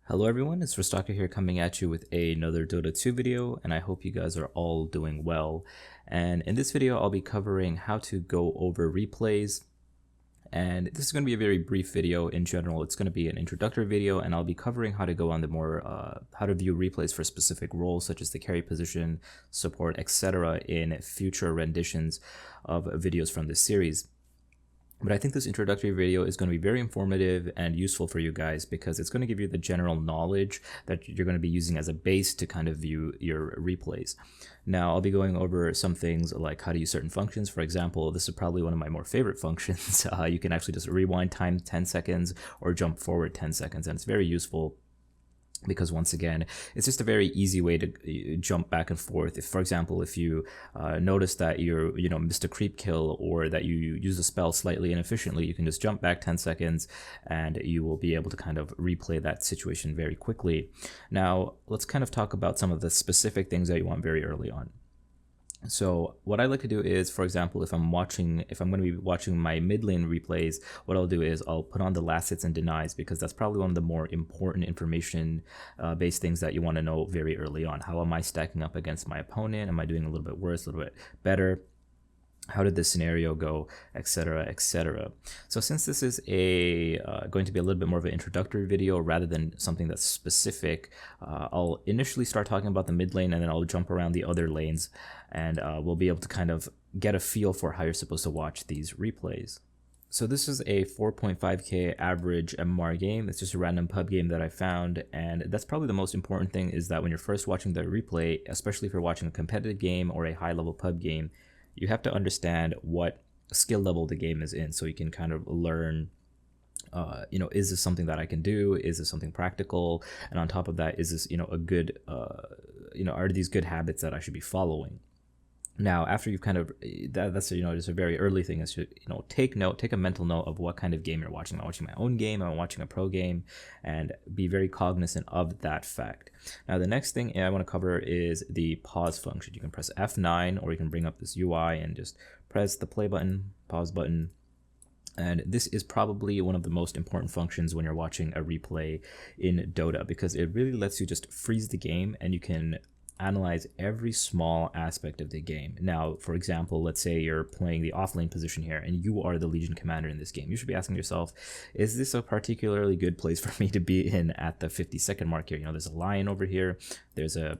Hello everyone, it's Rostaka here coming at you with another Dota 2 video, and I hope you guys are all doing well. And in this video, I'll be covering how to go over replays. And this is going to be a very brief video in general. It's going to be an introductory video, and I'll be covering how to go on the more, how to view replays for specific roles such as the carry position, support, etc. in future renditions of videos from this series. But I think this introductory video is going to be very informative and useful for you guys because it's going to give you the general knowledge that you're going to be using as a base to kind of view your replays. Now, I'll be going over some things like how to use certain functions. For example, this is probably one of my more favorite functions. You can actually just rewind time 10 seconds or jump forward 10 seconds, and it's very useful. Because once again, it's just a very easy way to jump back and forth. If, for example, if you notice that you missed a creep kill or that you use a spell slightly inefficiently, you can just jump back 10 seconds and you will be able to kind of replay that situation very quickly. Now, let's kind of talk about some of the specific things that you want very early on. So what I like to do is, for example, if I'm going to be watching my mid lane replays, what I'll do is I'll put on the last hits and denies, because that's probably one of the more important information based things that you want to know very early on. How am I stacking up against my opponent? Am I doing a little bit worse, a little bit better? How did this scenario go, etc., etc. So since this is going to be a little bit more of an introductory video rather than something that's specific, I'll initially start talking about the mid lane, and then I'll jump around the other lanes, and we'll be able to kind of get a feel for how you're supposed to watch these replays. So this is a 4.5k average MMR game. It's just a random pub game that I found, and that's probably the most important thing, is that when you're first watching the replay, especially if you're watching a competitive game or a high-level pub game, you have to understand what skill level the game is in, so you can kind of learn, is this something that I can do? Is this something practical? And on top of that, is this, a good, are these good habits that I should be following? Now, after you've kind of, that's just a very early thing, is to, take a mental note of what kind of game you're watching. Am I watching my own game? Am I watching a pro game? And be very cognizant of that fact. Now, the next thing I want to cover is the pause function. You can press F9, or you can bring up this UI and just press the play button, pause button. And this is probably one of the most important functions when you're watching a replay in Dota, because it really lets you just freeze the game, and you can analyze every small aspect of the game. Now, for example, let's say you're playing the offlane position here and you are the Legion commander in this game. You should be asking yourself, is this a particularly good place for me to be in at the 50-second mark here? There's a lion over here, there's a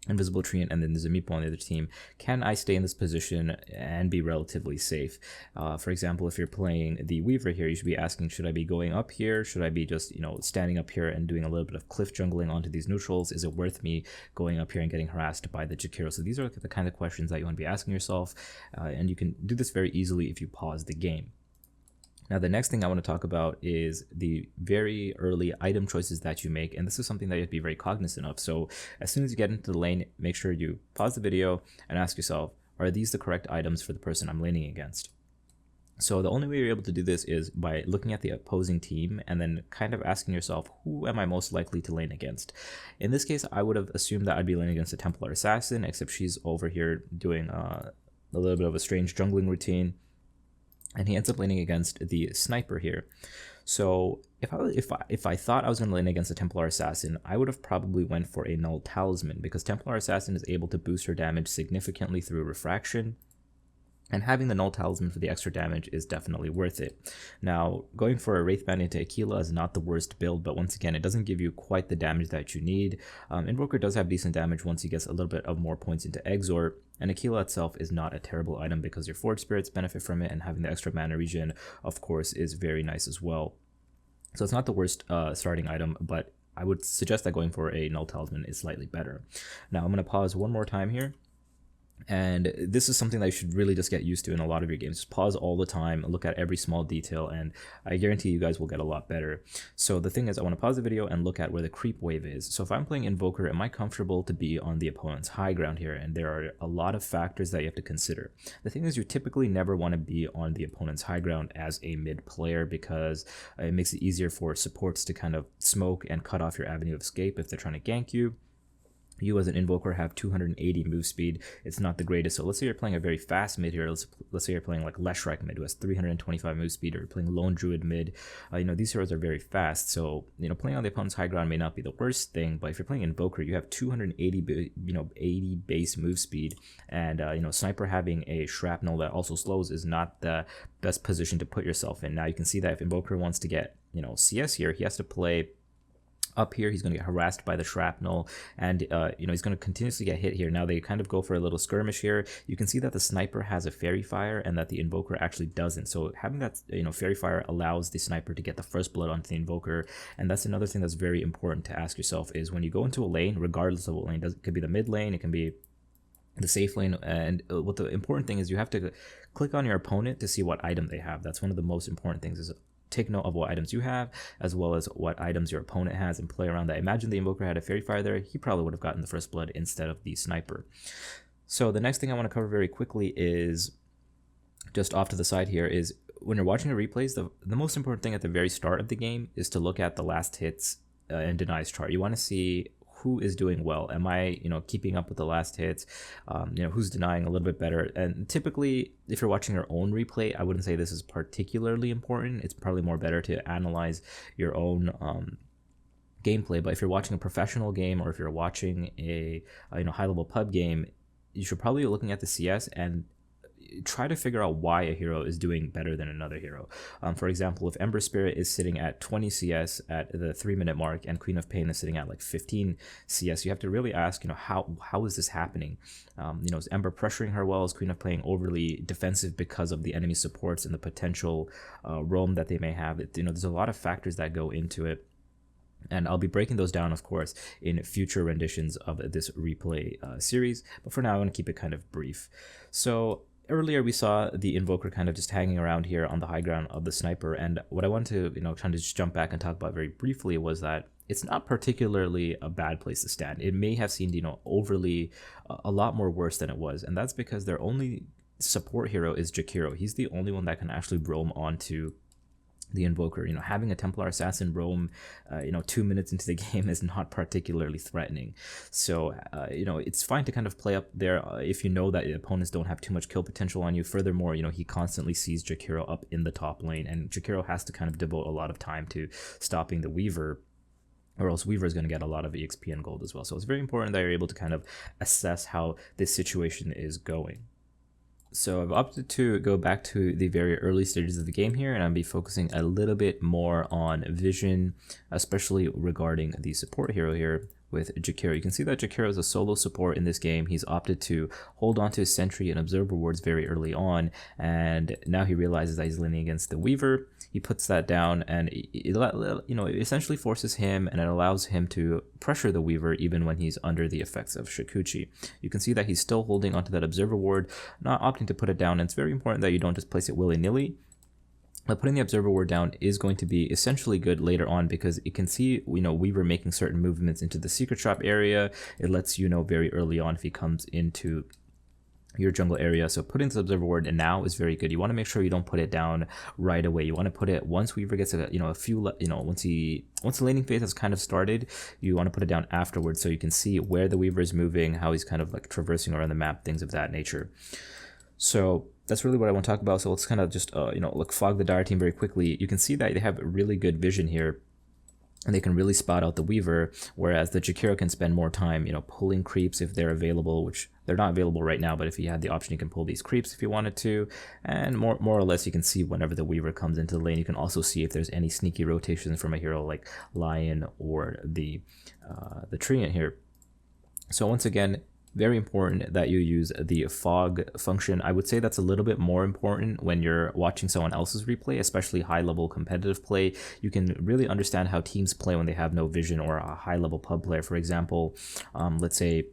invisible treant, and then there's a meeple on the other team. Can I stay in this position and be relatively safe? For example, if you're playing the Weaver here, you should be asking, should I be going up here? Should I be just, standing up here and doing a little bit of cliff jungling onto these neutrals? Is it worth me going up here and getting harassed by the Jakiro? So these are the kind of questions that you want to be asking yourself, and you can do this very easily if you pause the game. Now, the next thing I want to talk about is the very early item choices that you make, and this is something that you have to be very cognizant of. So as soon as you get into the lane, make sure you pause the video and ask yourself, are these the correct items for the person I'm laning against? So the only way you're able to do this is by looking at the opposing team and then kind of asking yourself, who am I most likely to lane against? In this case, I would have assumed that I'd be laning against a Templar Assassin, except she's over here doing a little bit of a strange jungling routine. And he ends up laning against the sniper here. So if I thought I was going to lane against a Templar Assassin, I would have probably went for a Null Talisman, because Templar Assassin is able to boost her damage significantly through refraction. And having the Null Talisman for the extra damage is definitely worth it. Now, going for a Wraithband into Aquila is not the worst build, but once again, it doesn't give you quite the damage that you need. Invoker does have decent damage once he gets a little bit of more points into Exort, and Aquila itself is not a terrible item because your Forge Spirits benefit from it, and having the extra mana regen, of course, is very nice as well. So it's not the worst starting item, but I would suggest that going for a Null Talisman is slightly better. Now, I'm going to pause one more time here. And this is something that you should really just get used to in a lot of your games. Just pause all the time, look at every small detail, and I guarantee you guys will get a lot better. So the thing is, I want to pause the video and look at where the creep wave is. So if I'm playing Invoker, am I comfortable to be on the opponent's high ground here? And there are a lot of factors that you have to consider. The thing is, you typically never want to be on the opponent's high ground as a mid player, because it makes it easier for supports to kind of smoke and cut off your avenue of escape if they're trying to gank you. you as an invoker have 280 move speed. It's not the greatest. So let's say you're playing a very fast mid here. Let's say you're playing like Leshrac mid, who has 325 move speed, or you're playing Lone Druid mid. These heroes are very fast. So, playing on the opponent's high ground may not be the worst thing, but if you're playing invoker, you have 280, 80 base move speed, and sniper having a shrapnel that also slows is not the best position to put yourself in. Now you can see that if invoker wants to get CS here, he has to play up here. He's going to get harassed by the shrapnel, and he's going to continuously get hit here. Now they kind of go for a little skirmish here. You can see that the sniper has a fairy fire and that the invoker actually doesn't. So having that fairy fire allows the sniper to get the first blood onto the invoker. And that's another thing that's very important to ask yourself, is when you go into a lane, regardless of what lane, it could be the mid lane, it can be the safe lane, and what the important thing is, you have to click on your opponent to see what item they have. That's one of the most important things, is take note of what items you have, as well as what items your opponent has, and play around that. Imagine the invoker had a fairy fire there, he probably would have gotten the first blood instead of the sniper. So the next thing I want to cover very quickly is, just off to the side here, is when you're watching the replays, the most important thing at the very start of the game is to look at the last hits and denies chart. You want to see who is doing well. Am I, keeping up with the last hits? Who's denying a little bit better? And typically, if you're watching your own replay, I wouldn't say this is particularly important. It's probably more better to analyze your own gameplay. But if you're watching a professional game, or if you're watching a high-level pub game, you should probably be looking at the CS and try to figure out why a hero is doing better than another hero. For example, if Ember Spirit is sitting at 20 CS at the 3-minute mark and Queen of Pain is sitting at like 15 CS, you have to really ask, how is this happening? Is Ember pressuring her well? Is Queen of Pain overly defensive because of the enemy supports and the potential roam that they may have? There's a lot of factors that go into it. And I'll be breaking those down, of course, in future renditions of this replay series. But for now, I want to keep it kind of brief. So earlier we saw the invoker kind of just hanging around here on the high ground of the sniper, and what I want to kind of just jump back and talk about very briefly was that it's not particularly a bad place to stand. It may have seemed overly a lot more worse than it was, and that's because their only support hero is Jakiro. He's the only one that can actually roam onto the invoker. Having a Templar assassin roam 2 minutes into the game is not particularly threatening. So it's fine to kind of play up there if you know that the opponents don't have too much kill potential on you. Furthermore, he constantly sees Jakiro up in the top lane, and Jakiro has to kind of devote a lot of time to stopping the Weaver, or else Weaver is going to get a lot of EXP and gold as well. So it's very important that you're able to kind of assess how this situation is going. So I've opted to go back to the very early stages of the game here, and I'll be focusing a little bit more on vision, especially regarding the support hero here with Jakiro. You can see that Jakiro is a solo support in this game. He's opted to hold on to his sentry and observer wards very early on, and now he realizes that he's leaning against the Weaver. He puts that down, and it essentially forces him, and it allows him to pressure the Weaver even when he's under the effects of Shikuchi. You can see that he's still holding onto that observer ward, not opting to put it down, and it's very important that you don't just place it willy-nilly. But putting the observer ward down is going to be essentially good later on, because it can see Weaver making certain movements into the secret shop area. It lets you know very early on if he comes into your jungle area. So putting this observer ward in now is very good. You want to make sure you don't put it down right away. You want to put it once Weaver gets a few once the laning phase has kind of started. You want to put it down afterwards, so you can see where the Weaver is moving, how he's kind of like traversing around the map, things of that nature. So that's really what I want to talk about. So let's kind of just look fog the Dire team very quickly. You can see that they have really good vision here, and they can really spot out the Weaver, whereas the Jakiro can spend more time, pulling creeps if they're available, which they're not available right now, but if you had the option, you can pull these creeps if you wanted to, and more or less you can see whenever the Weaver comes into the lane. You can also see if there's any sneaky rotations from a hero like Lion or the Treant here. So once again, very important that you use the fog function. I would say that's a little bit more important when you're watching someone else's replay, especially high-level competitive play. You can really understand how teams play when they have no vision, or a high-level pub player. For example, let's say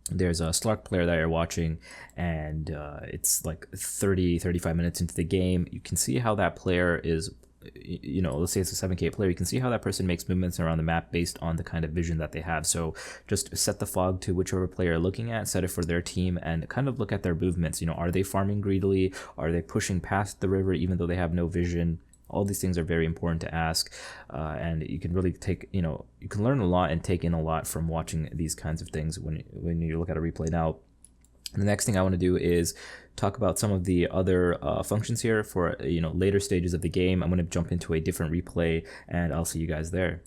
there's a Slark player that you're watching, and it's like 35 minutes into the game. You can see how that player is, let's say it's a 7k player. You can see how that person makes movements around the map based on the kind of vision that they have. So just set the fog to whichever player you're looking at, set it for their team, and kind of look at their movements. Are they farming greedily? Are they pushing past the river even though they have no vision? All these things are very important to ask, and you can really take, you can learn a lot and take in a lot from watching these kinds of things when you look at a replay. Now, the next thing I want to do is talk about some of the other functions here for later stages of the game. I'm going to jump into a different replay, and I'll see you guys there.